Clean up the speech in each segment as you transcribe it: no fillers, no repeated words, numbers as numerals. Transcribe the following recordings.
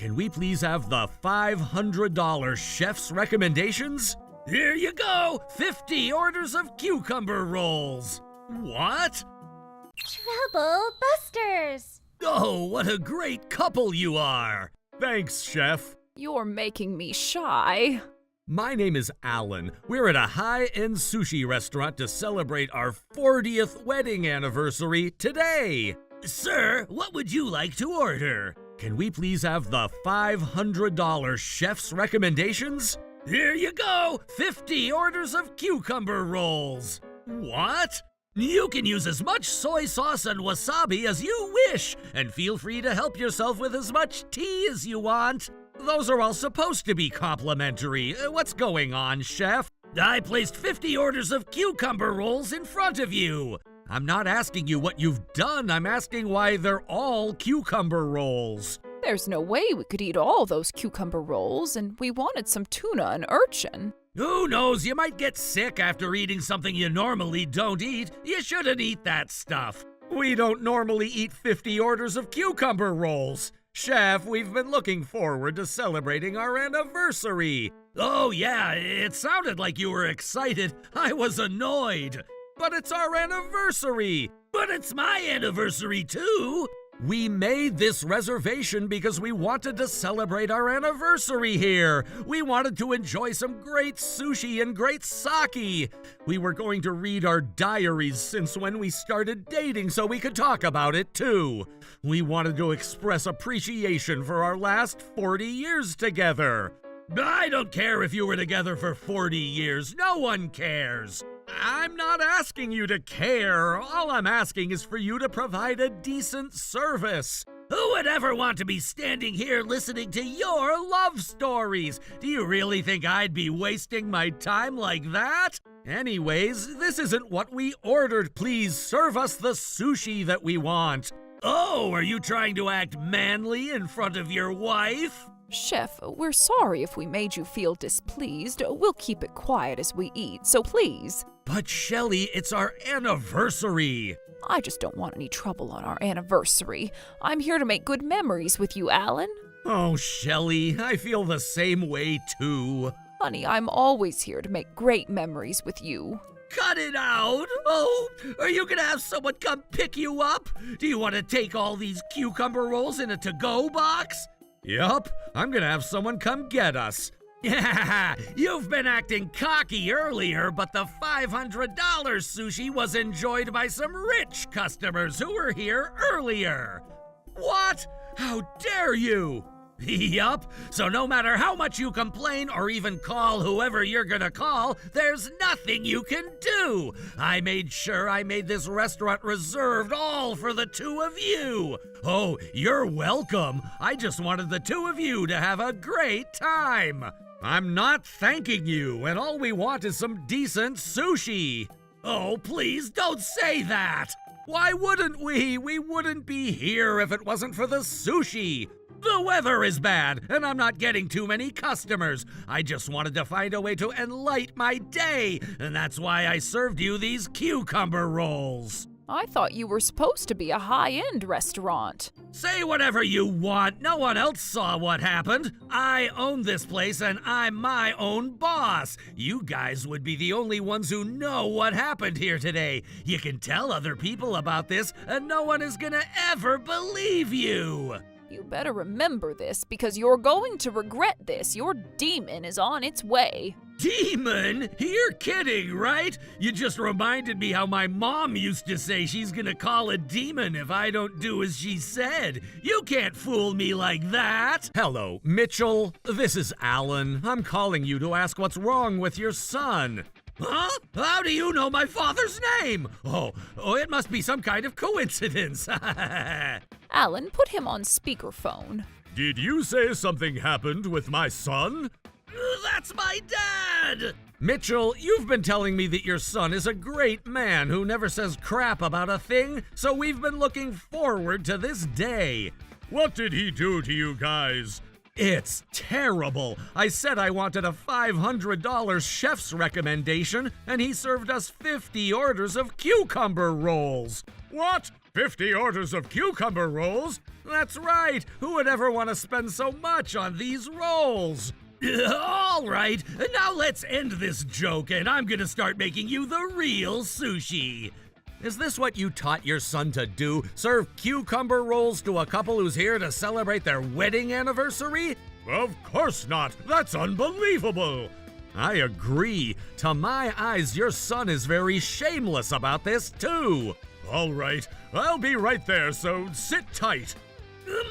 Can we please have the $500 chef's recommendations? Here you go! 50 orders of cucumber rolls! What? Trouble Busters! Oh, what a great couple you are! Thanks, Chef. You're making me shy. My name is Alan. We're at a high-end sushi restaurant to celebrate our 40th wedding anniversary today. Sir, what would you like to order? Can we please have the $500 chef's recommendations? Here you go! 50 orders of cucumber rolls! What? You can use as much soy sauce and wasabi as you wish, and feel free to help yourself with as much tea as you want. Those are all supposed to be complimentary. What's going on, Chef? I placed 50 orders of cucumber rolls in front of you. I'm not asking you what you've done. I'm asking why they're all cucumber rolls. There's no way we could eat all those cucumber rolls, and we wanted some tuna and urchin. Who knows? You might get sick after eating something you normally don't eat. You shouldn't eat that stuff. We don't normally eat 50 orders of cucumber rolls. Chef, we've been looking forward to celebrating our anniversary. Oh yeah, it sounded like you were excited. I was annoyed. But it's our anniversary. But it's my anniversary too. We made this reservation because we wanted to celebrate our anniversary here. We wanted to enjoy some great sushi and great sake. We were going to read our diaries since when we started dating so we could talk about it too. We wanted to express appreciation for our last 40 years together. I don't care if you were together for 40 years. No one cares. I'm not asking you to care. All I'm asking is for you to provide a decent service. Who would ever want to be standing here listening to your love stories? Do you really think I'd be wasting my time like that? Anyways, this isn't what we ordered. Please serve us the sushi that we want. Oh, are you trying to act manly in front of your wife? Chef, we're sorry if we made you feel displeased. We'll keep it quiet as we eat, so please. But Shelley, it's our anniversary. I just don't want any trouble on our anniversary. I'm here to make good memories with you, Alan. Oh, Shelley, I feel the same way too. Honey, I'm always here to make great memories with you. Cut it out! Oh, are you gonna have someone come pick you up? Do you want to take all these cucumber rolls in a to-go box? Yup, I'm gonna have someone come get us. Yeah, you've been acting cocky earlier, but the $500 sushi was enjoyed by some rich customers who were here earlier. What? How dare you? Yup, so no matter how much you complain or even call whoever you're gonna call, there's nothing you can do. I made sure I made this restaurant reserved all for the two of you. Oh, you're welcome. I just wanted the two of you to have a great time. I'm not thanking you, and all we want is some decent sushi. Oh, please don't say that. Why wouldn't we? We wouldn't be here if it wasn't for the sushi. The weather is bad, and I'm not getting too many customers. I just wanted to find a way to enlighten my day, and that's why I served you these cucumber rolls. I thought you were supposed to be a high-end restaurant. Say whatever you want. No one else saw what happened. I own this place, and I'm my own boss. You guys would be the only ones who know what happened here today. You can tell other people about this, and no one is gonna ever believe you. You better remember this, because you're going to regret this. Your demon is on its way. Demon? You're kidding, right? You just reminded me how my mom used to say she's gonna call a demon if I don't do as she said. You can't fool me like that. Hello, Mitchell. This is Alan. I'm calling you to ask what's wrong with your son. Huh? How do you know my father's name? Oh, it must be some kind of coincidence. Alan, put him on speakerphone. Did you say something happened with my son? That's my dad! Mitchell, you've been telling me that your son is a great man who never says crap about a thing, so we've been looking forward to this day. What did he do to you guys? It's terrible. I said I wanted a $500 chef's recommendation, and he served us 50 orders of cucumber rolls. What? 50 orders of cucumber rolls? That's right! Who would ever want to spend so much on these rolls? All right, now let's end this joke, and I'm gonna start making you the real sushi. Is this what you taught your son to do? Serve cucumber rolls to a couple who's here to celebrate their wedding anniversary? Of course not! That's unbelievable! I agree. To my eyes, your son is very shameless about this, too. All right, I'll be right there, so sit tight.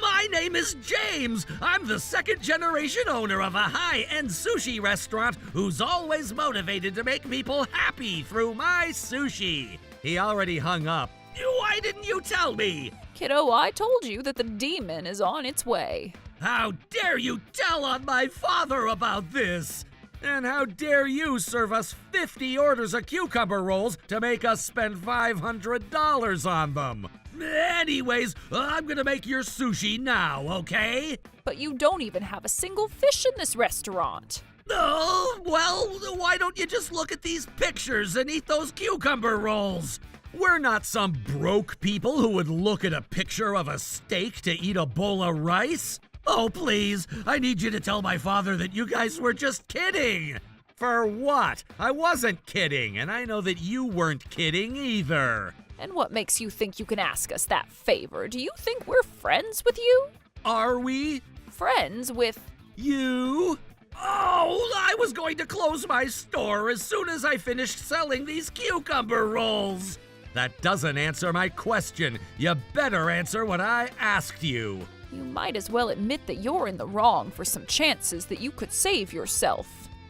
My name is James. I'm the second-generation owner of a high-end sushi restaurant who's always motivated to make people happy through my sushi. He already hung up. Why didn't you tell me? Kiddo, I told you that the demon is on its way. How dare you tell on my father about this? And how dare you serve us 50 orders of cucumber rolls to make us spend $500 on them? Anyways, I'm gonna make your sushi now, okay? But you don't even have a single fish in this restaurant. Oh, well, why don't you just look at these pictures and eat those cucumber rolls? We're not some broke people who would look at a picture of a steak to eat a bowl of rice. Oh, please, I need you to tell my father that you guys were just kidding. For what? I wasn't kidding, and I know that you weren't kidding either. And what makes you think you can ask us that favor? Do you think we're friends with you? Are we? Friends with You? Oh, I was going to close my store as soon as I finished selling these cucumber rolls. That doesn't answer my question. You better answer what I asked you. You might as well admit that you're in the wrong for some chances that you could save yourself.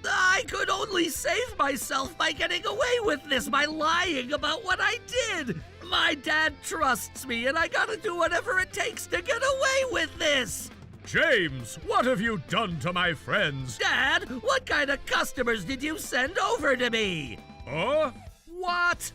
I could only save myself by getting away with this, by lying about what I did. My dad trusts me, and I gotta do whatever it takes to get away with this. James, what have you done to my friends? Dad, what kind of customers did you send over to me? Huh? What?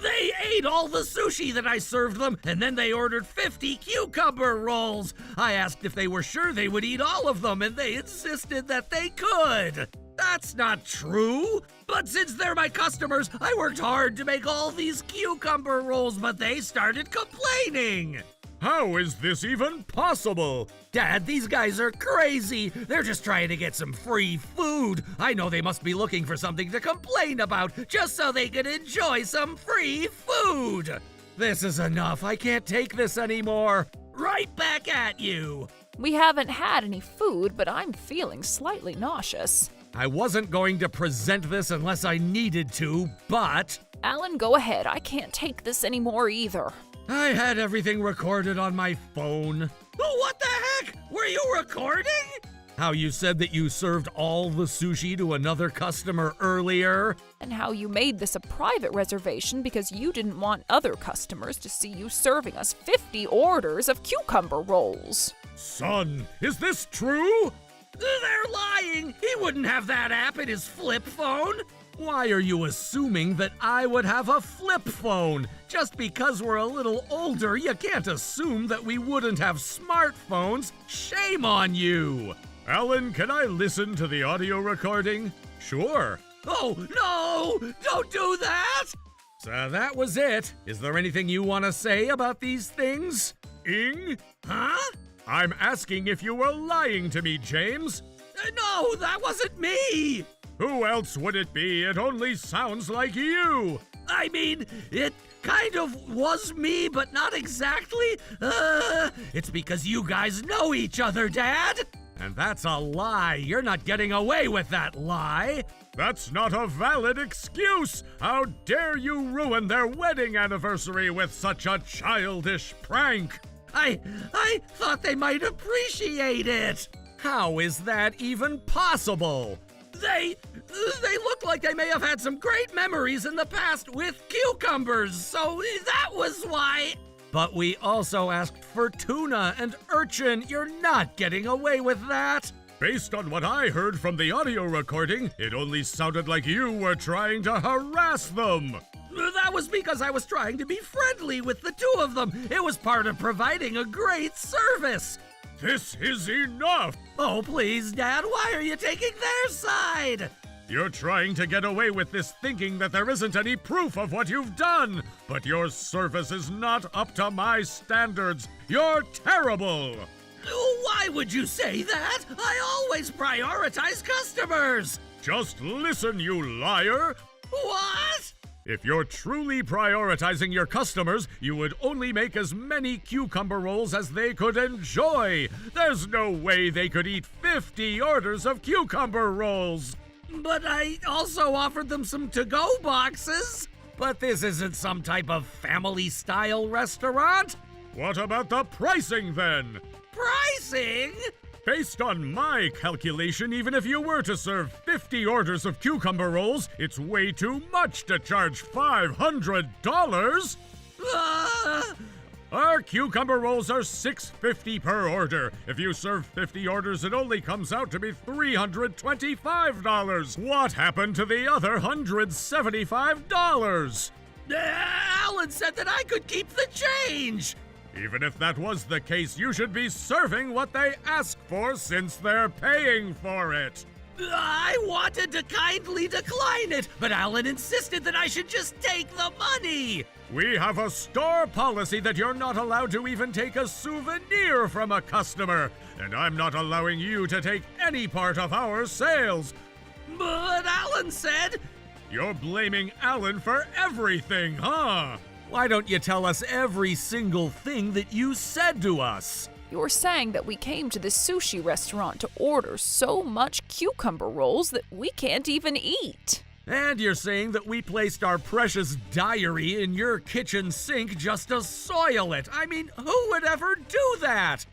They ate all the sushi that I served them, and then they ordered 50 cucumber rolls. I asked if they were sure they would eat all of them, and they insisted that they could. That's not true. But since they're my customers, I worked hard to make all these cucumber rolls, but they started complaining. How is this even possible? Dad, these guys are crazy. They're just trying to get some free food. I know they must be looking for something to complain about, just so they can enjoy some free food. This is enough. I can't take this anymore. Right back at you. We haven't had any food, but I'm feeling slightly nauseous. I wasn't going to present this unless I needed to, but... Alan, go ahead. I can't take this anymore either. I had everything recorded on my phone. Oh, what the heck? Were you recording? How you said that you served all the sushi to another customer earlier. And how you made this a private reservation because you didn't want other customers to see you serving us 50 orders of cucumber rolls. Son, is this true? They're lying. He wouldn't have that app in his flip phone. Why are you assuming that I would have a flip phone? Just because we're a little older, you can't assume that we wouldn't have smartphones. Shame on you! Alan, can I listen to the audio recording? Sure. Oh, no! Don't do that! So that was it. Is there anything you want to say about these things? Huh? I'm asking if you were lying to me, James. No, that wasn't me! Who else would it be? It only sounds like you! I mean, it kind of was me, but not exactly. It's because you guys know each other, Dad! And that's a lie. You're not getting away with that lie. That's not a valid excuse! How dare you ruin their wedding anniversary with such a childish prank! I thought they might appreciate it! How is that even possible? They look like they may have had some great memories in the past with cucumbers, so that was why. But we also asked for tuna and urchin. You're not getting away with that. Based on what I heard from the audio recording, it only sounded like you were trying to harass them. That was because I was trying to be friendly with the two of them. It was part of providing a great service. This is enough! Oh, please, Dad, why are you taking their side? You're trying to get away with this thinking that there isn't any proof of what you've done. But your service is not up to my standards. You're terrible. Why would you say that? I always prioritize customers. Just listen, you liar. What? If you're truly prioritizing your customers, you would only make as many cucumber rolls as they could enjoy. There's no way they could eat 50 orders of cucumber rolls. But I also offered them some to-go boxes. But this isn't some type of family-style restaurant. What about the pricing then? Pricing? Based on my calculation, even if you were to serve 50 orders of cucumber rolls, it's way too much to charge $500. Our cucumber rolls are $6.50 per order. If you serve 50 orders, it only comes out to be $325. What happened to the other $175? Alan said that I could keep the change. Even if that was the case, you should be serving what they ask for since they're paying for it. I wanted to kindly decline it, but Alan insisted that I should just take the money. We have a store policy that you're not allowed to even take a souvenir from a customer, and I'm not allowing you to take any part of our sales. But Alan said... You're blaming Alan for everything, huh? Why don't you tell us every single thing that you said to us? You're saying that we came to this sushi restaurant to order so much cucumber rolls that we can't even eat. And you're saying that we placed our precious diary in your kitchen sink just to soil it. I mean, who would ever do that?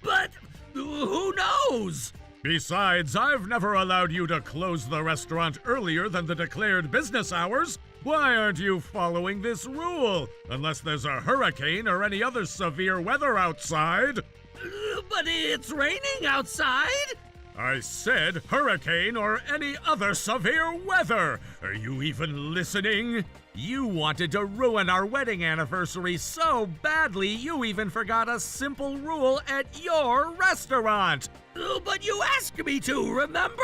But who knows? Besides, I've never allowed you to close the restaurant earlier than the declared business hours. Why aren't you following this rule? Unless there's a hurricane or any other severe weather outside. But it's raining outside. I said hurricane or any other severe weather. Are you even listening? You wanted to ruin our wedding anniversary so badly you even forgot a simple rule at your restaurant. But you asked me to, remember?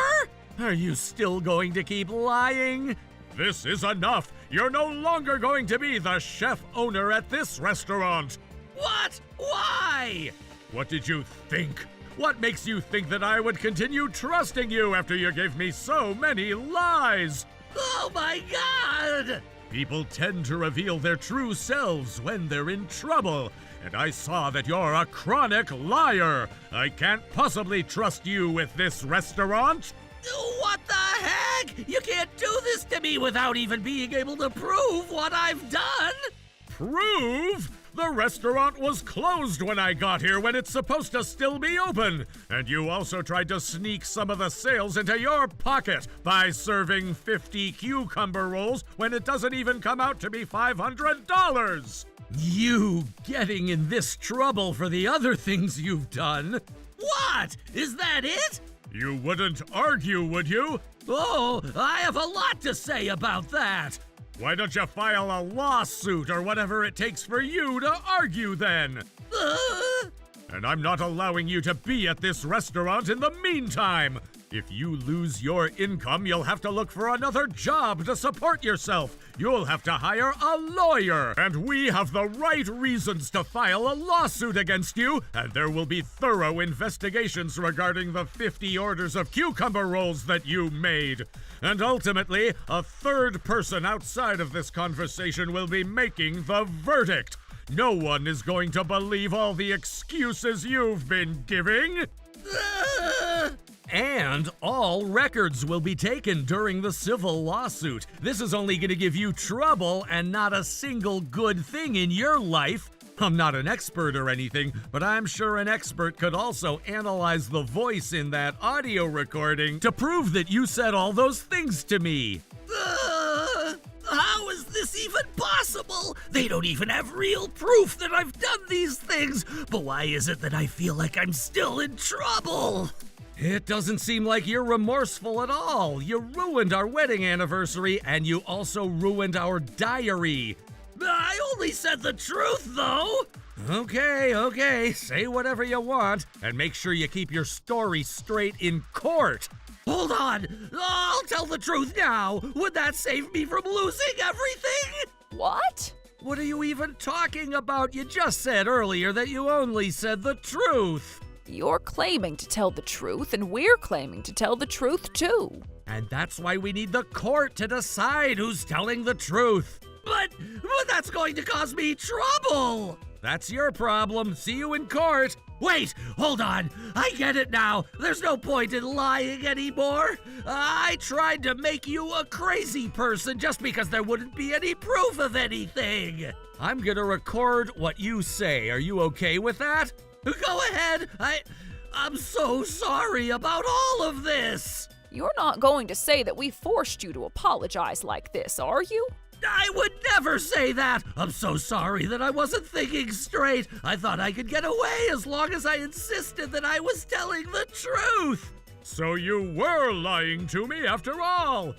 Are you still going to keep lying? This is enough. You're no longer going to be the chef owner at this restaurant. What? Why? What did you think? What makes you think that I would continue trusting you after you gave me so many lies? Oh my God! People tend to reveal their true selves when they're in trouble, and I saw that you're a chronic liar. I can't possibly trust you with this restaurant. What the heck? You can't do this to me without even being able to prove what I've done. Prove? The restaurant was closed when I got here when it's supposed to still be open. And you also tried to sneak some of the sales into your pocket by serving 50 cucumber rolls when it doesn't even come out to be $500. You getting in this trouble for the other things you've done. What? Is that it? You wouldn't argue, would you? Oh, I have a lot to say about that. Why don't you file a lawsuit or whatever it takes for you to argue then? And I'm not allowing you to be at this restaurant in the meantime. If you lose your income, you'll have to look for another job to support yourself. You'll have to hire a lawyer. And we have the right reasons to file a lawsuit against you. And there will be thorough investigations regarding the 50 orders of cucumber rolls that you made. And ultimately, a third person outside of this conversation will be making the verdict. No one is going to believe all the excuses you've been giving. And all records will be taken during the civil lawsuit. This is only going to give you trouble and not a single good thing in your life. I'm not an expert or anything, but I'm sure an expert could also analyze the voice in that audio recording to prove that you said all those things to me. How is this even possible? They don't even have real proof that I've done these things. But why is it that I feel like I'm still in trouble? It doesn't seem like you're remorseful at all. You ruined our wedding anniversary, and you also ruined our diary. I only said the truth, though. Okay, say whatever you want, and make sure you keep your story straight in court. Hold on. I'll tell the truth now. Would that save me from losing everything? What? What are you even talking about? You just said earlier that you only said the truth. You're claiming to tell the truth, and we're claiming to tell the truth too. And that's why we need the court to decide who's telling the truth. But that's going to cause me trouble. That's your problem. See you in court. Wait, hold on. I get it now. There's no point in lying anymore. I tried to make you a crazy person just because there wouldn't be any proof of anything. I'm gonna record what you say. Are you okay with that? Go ahead. I'm so sorry about all of this. You're not going to say that we forced you to apologize like this, are you? I would never say that. I'm so sorry that I wasn't thinking straight. I thought I could get away as long as I insisted that I was telling the truth. So you were lying to me after all.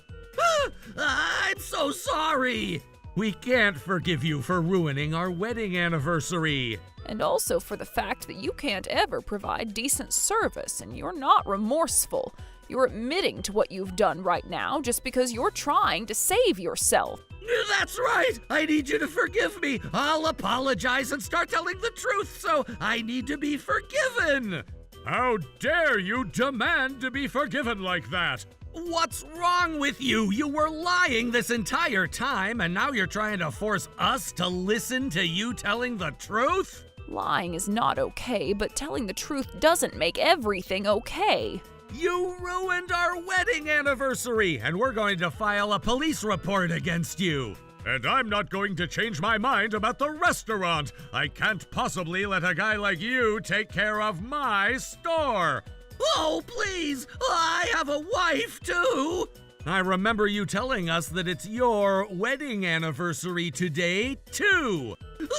I'm so sorry. We can't forgive you for ruining our wedding anniversary. And also for the fact that you can't ever provide decent service and you're not remorseful. You're admitting to what you've done right now just because you're trying to save yourself. That's right. I need you to forgive me. I'll apologize and start telling the truth, so I need to be forgiven. How dare you demand to be forgiven like that? What's wrong with you? You were lying this entire time, and now you're trying to force us to listen to you telling the truth? Lying is not okay, but telling the truth doesn't make everything okay. You ruined our wedding anniversary, and we're going to file a police report against you. And I'm not going to change my mind about the restaurant. I can't possibly let a guy like you take care of my store. Oh, please! I have a wife, too! I remember you telling us that it's your wedding anniversary today, too.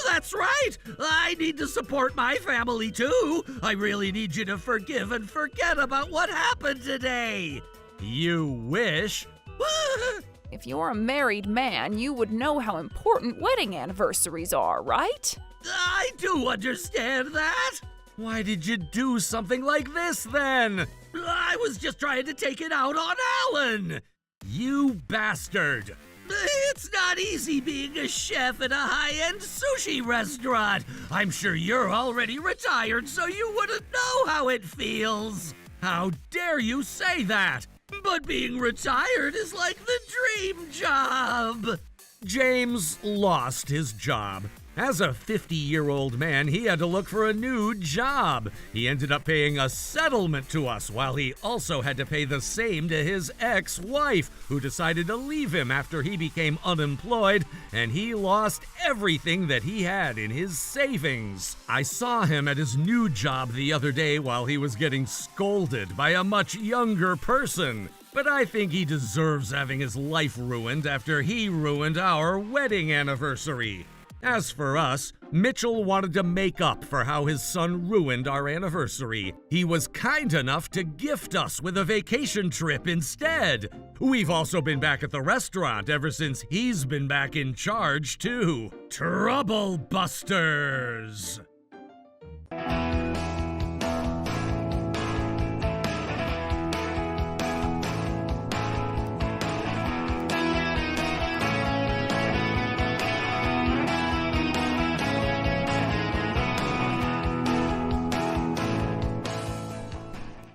That's right! I need to support my family, too. I really need you to forgive and forget about what happened today. You wish. If you're a married man, you would know how important wedding anniversaries are, right? I do understand that. Why did you do something like this, then? I was just trying to take it out on Alan. You bastard! It's not easy being a chef at a high-end sushi restaurant. I'm sure you're already retired, so you wouldn't know how it feels. How dare you say that? But being retired is like the dream job. James lost his job. As a 50-year-old man, he had to look for a new job. He ended up paying a settlement to us, while he also had to pay the same to his ex-wife, who decided to leave him after he became unemployed, and he lost everything that he had in his savings. I saw him at his new job the other day while he was getting scolded by a much younger person. But I think he deserves having his life ruined after he ruined our wedding anniversary. As for us, Mitchell wanted to make up for how his son ruined our anniversary. He was kind enough to gift us with a vacation trip instead. We've also been back at the restaurant ever since he's been back in charge, too. Trouble Busters!